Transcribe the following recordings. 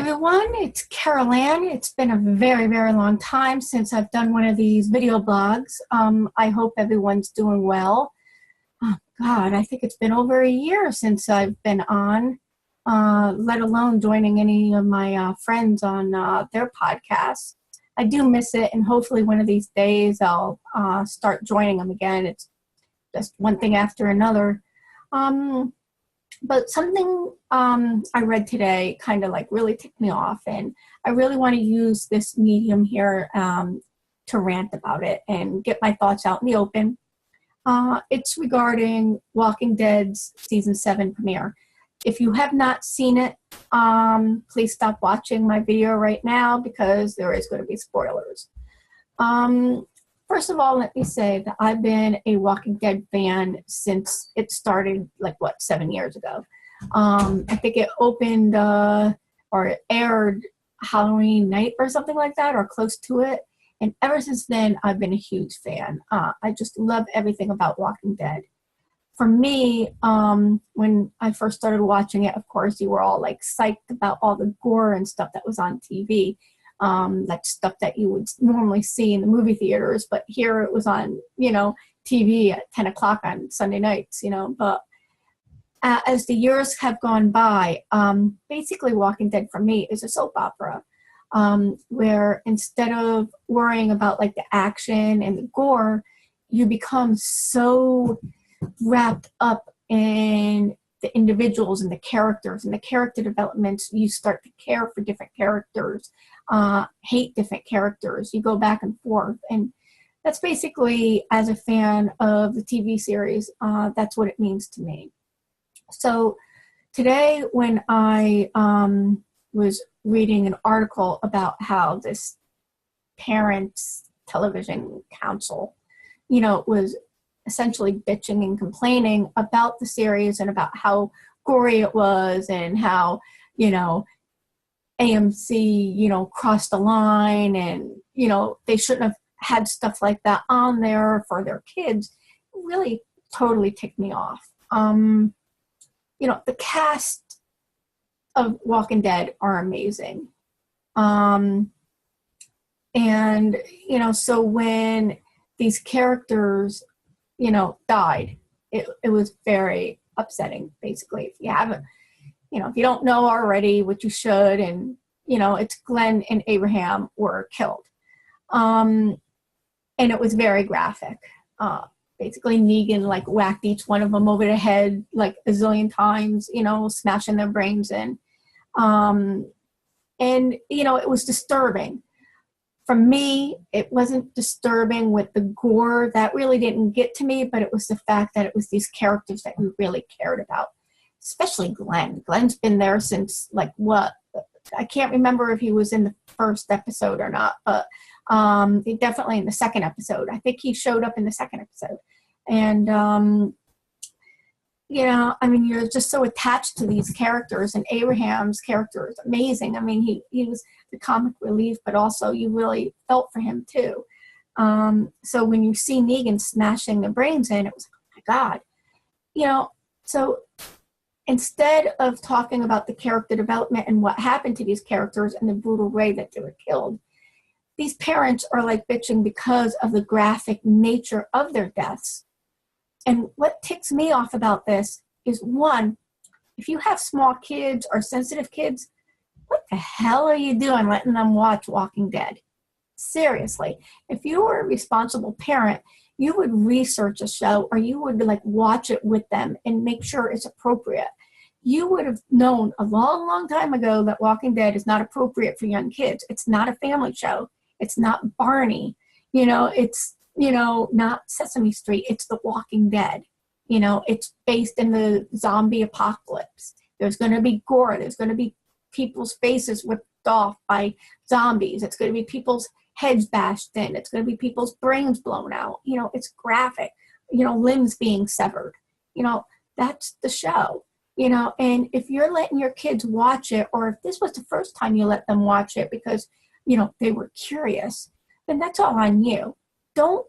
everyone, it's Carol Ann. It's been a very, very long time since I've done one of these video blogs. I hope everyone's doing well. Oh, God, I think it's been over a year since I've been on, let alone joining any of my friends on their podcasts. I do miss it, and hopefully one of these days I'll start joining them again. It's just one thing after another. But something I read today kind of like really ticked me off, and I really want to use this medium here to rant about it and get my thoughts out in the open. It's regarding Walking Dead's season 7 premiere. If you have not seen it, please stop watching my video right now because there is going to be spoilers. First of all, let me say that I've been a Walking Dead fan since it started, 7 years ago. I think it opened or it aired Halloween night or something like that, or close to it. And ever since then, I've been a huge fan. I just love everything about Walking Dead. For me, when I first started watching it, of course, you were all psyched about all the gore and stuff that was on TV. Like stuff that you would normally see in the movie theaters, but here it was on, TV at 10 o'clock on Sunday nights, but as the years have gone by, basically Walking Dead for me is a soap opera, where instead of worrying about the action and the gore, you become so wrapped up in the individuals and the characters and the character developments. You start to care for different characters, hate different characters. You go back and forth. And that's basically, as a fan of the TV series, that's what it means to me. So today when I was reading an article about how this parents television council, was essentially bitching and complaining about the series and about how gory it was and how, AMC, crossed the line and, they shouldn't have had stuff like that on there for their kids. It really totally ticked me off. The cast of Walking Dead are amazing. And, so when these characters, died, it was very upsetting, basically. If you haven't, if you don't know already, what you should, and, it's Glenn and Abraham were killed. And it was very graphic. Basically Negan whacked each one of them over the head a zillion times, smashing their brains in. And, it was disturbing. For me, it wasn't disturbing with the gore. That really didn't get to me, but it was the fact that it was these characters that we really cared about, especially Glenn. Glenn's been there since, what? I can't remember if he was in the first episode or not, but definitely in the second episode. I think he showed up in the second episode. And, you're just so attached to these characters, and Abraham's character is amazing. He was the comic relief, but also you really felt for him too. So when you see Negan smashing the brains in, it was oh my God. So instead of talking about the character development and what happened to these characters and the brutal way that they were killed, these parents are bitching because of the graphic nature of their deaths. And what ticks me off about this is, one, if you have small kids or sensitive kids, what the hell are you doing letting them watch Walking Dead? Seriously. If you were a responsible parent, you would research a show, or you would watch it with them and make sure it's appropriate. You would have known a long, long time ago that Walking Dead is not appropriate for young kids. It's not a family show. It's not Barney. It's, not Sesame Street. It's The Walking Dead. It's based in the zombie apocalypse. There's going to be gore. There's going to be people's faces ripped off by zombies. It's going to be people's heads bashed in. It's going to be people's brains blown out. It's graphic. Limbs being severed. That's the show. And if you're letting your kids watch it, or if this was the first time you let them watch it because, they were curious, then that's all on you. Don't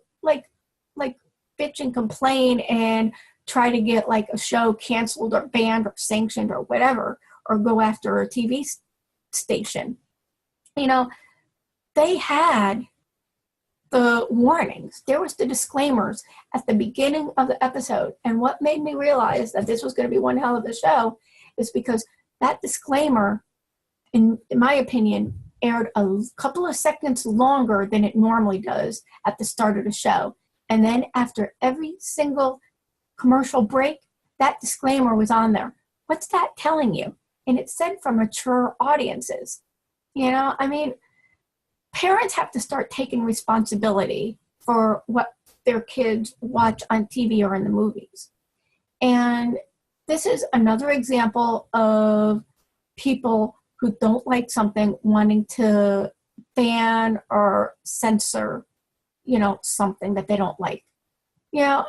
bitch and complain and try to get a show canceled or banned or sanctioned or whatever, or go after a TV station. You know, they had the warnings. There was the disclaimers at the beginning of the episode. And what made me realize that this was going to be one hell of a show is because that disclaimer, in my opinion, aired a couple of seconds longer than it normally does at the start of the show. And then after every single commercial break, that disclaimer was on there. What's that telling you? And it said for mature audiences. You know, I mean, parents have to start taking responsibility for what their kids watch on TV or in the movies. And this is another example of people who don't like something wanting to ban or censor, you know, something that they don't like. You know,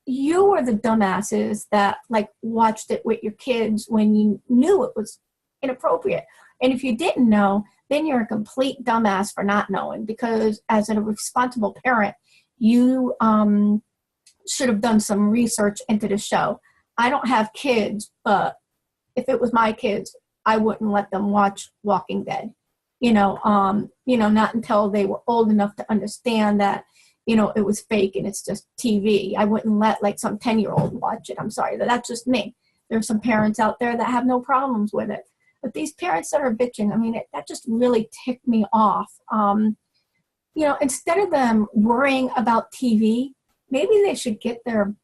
you were the dumbasses that like watched it with your kids when you knew it was inappropriate. And if you didn't know, then you're a complete dumbass for not knowing, because as a responsible parent, you should have done some research into the show. I don't have kids, but if it was my kids, I wouldn't let them watch Walking Dead. Not until they were old enough to understand that, you know, it was fake and it's just TV. I wouldn't let like some 10-year-old watch it. I'm sorry, that's just me. There's some parents out there that have no problems with it. But these parents that are bitching, I mean, that just really ticked me off. Instead of them worrying about TV, maybe they should get their,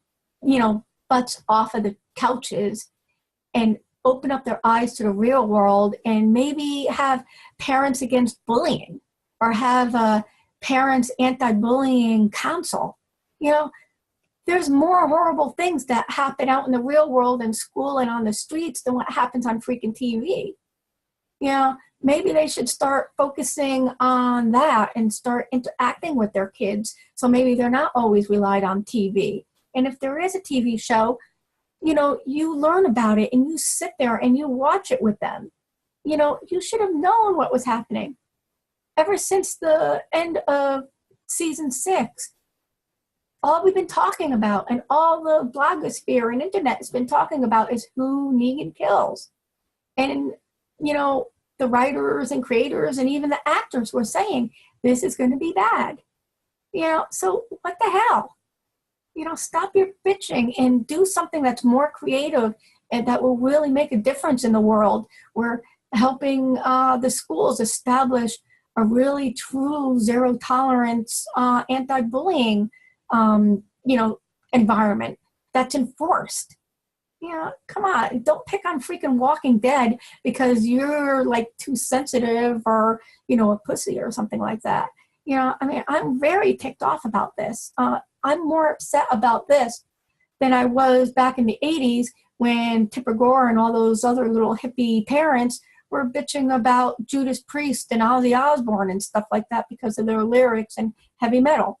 butts off of the couches and open up their eyes to the real world, and maybe have Parents Against Bullying or have a Parents Anti-Bullying Council. You know, there's more horrible things that happen out in the real world in school and on the streets than what happens on freaking TV. You know, maybe they should start focusing on that and start interacting with their kids, so maybe they're not always relied on TV. And if there is a TV show, you know, you learn about it and you sit there and you watch it with them. You know, you should have known what was happening. Ever since the end of season 6, all we've been talking about, and all the blogosphere and internet has been talking about, is who Negan kills. And, you know, the writers and creators and even the actors were saying, this is going to be bad. You know, so what the hell? You know, stop your bitching and do something that's more creative and that will really make a difference in the world. We're helping the schools establish a really true zero tolerance anti-bullying environment that's enforced. You know, come on, don't pick on freaking Walking Dead because you're like too sensitive or, you know, a pussy or something like that. You know, I mean, I'm very ticked off about this. I'm more upset about this than I was back in the 80s when Tipper Gore and all those other little hippie parents were bitching about Judas Priest and Ozzy Osbourne and stuff like that because of their lyrics and heavy metal.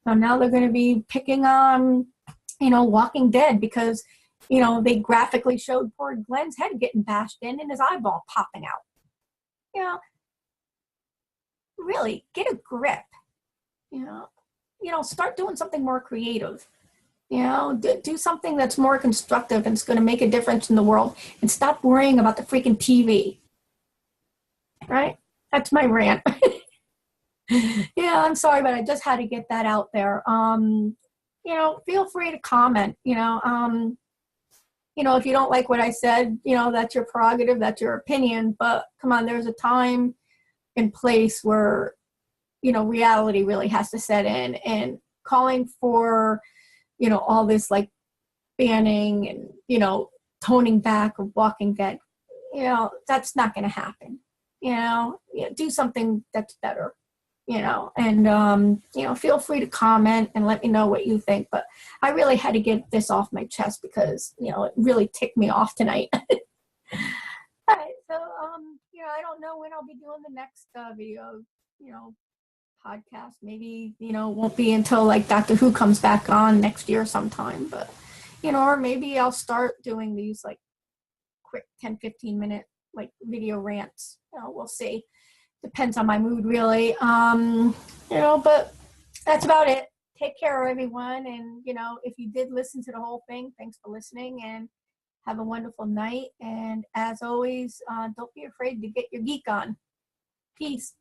So now they're going to be picking on, you know, Walking Dead because, you know, they graphically showed poor Glenn's head getting bashed in and his eyeball popping out. You know, really, get a grip. You know, start doing something more creative. You know, do something that's more constructive and it's going to make a difference in the world, and stop worrying about the freaking TV. Right? That's my rant. Yeah, I'm sorry, but I just had to get that out there. Feel free to comment. If you don't like what I said, you know, that's your prerogative, that's your opinion. But come on, there's a time and place where, you know, reality really has to set in, and calling for, you know, all this like banning and, you know, toning back of Walking Dead, you know, that's not going to happen. Do something that's better, you know, and, feel free to comment and let me know what you think. But I really had to get this off my chest because, you know, it really ticked me off tonight. All right. So, I don't know when I'll be doing the next video, you know, podcast. Maybe, you know, won't be until like Doctor Who comes back on next year sometime. But, you know, or maybe I'll start doing these like quick 10-15 minute like video rants. You know, we'll see. Depends on my mood, really. But that's about it. Take care, everyone. And, you know, if you did listen to the whole thing, thanks for listening, and Have a wonderful night. And as always, don't be afraid to get your geek on. Peace.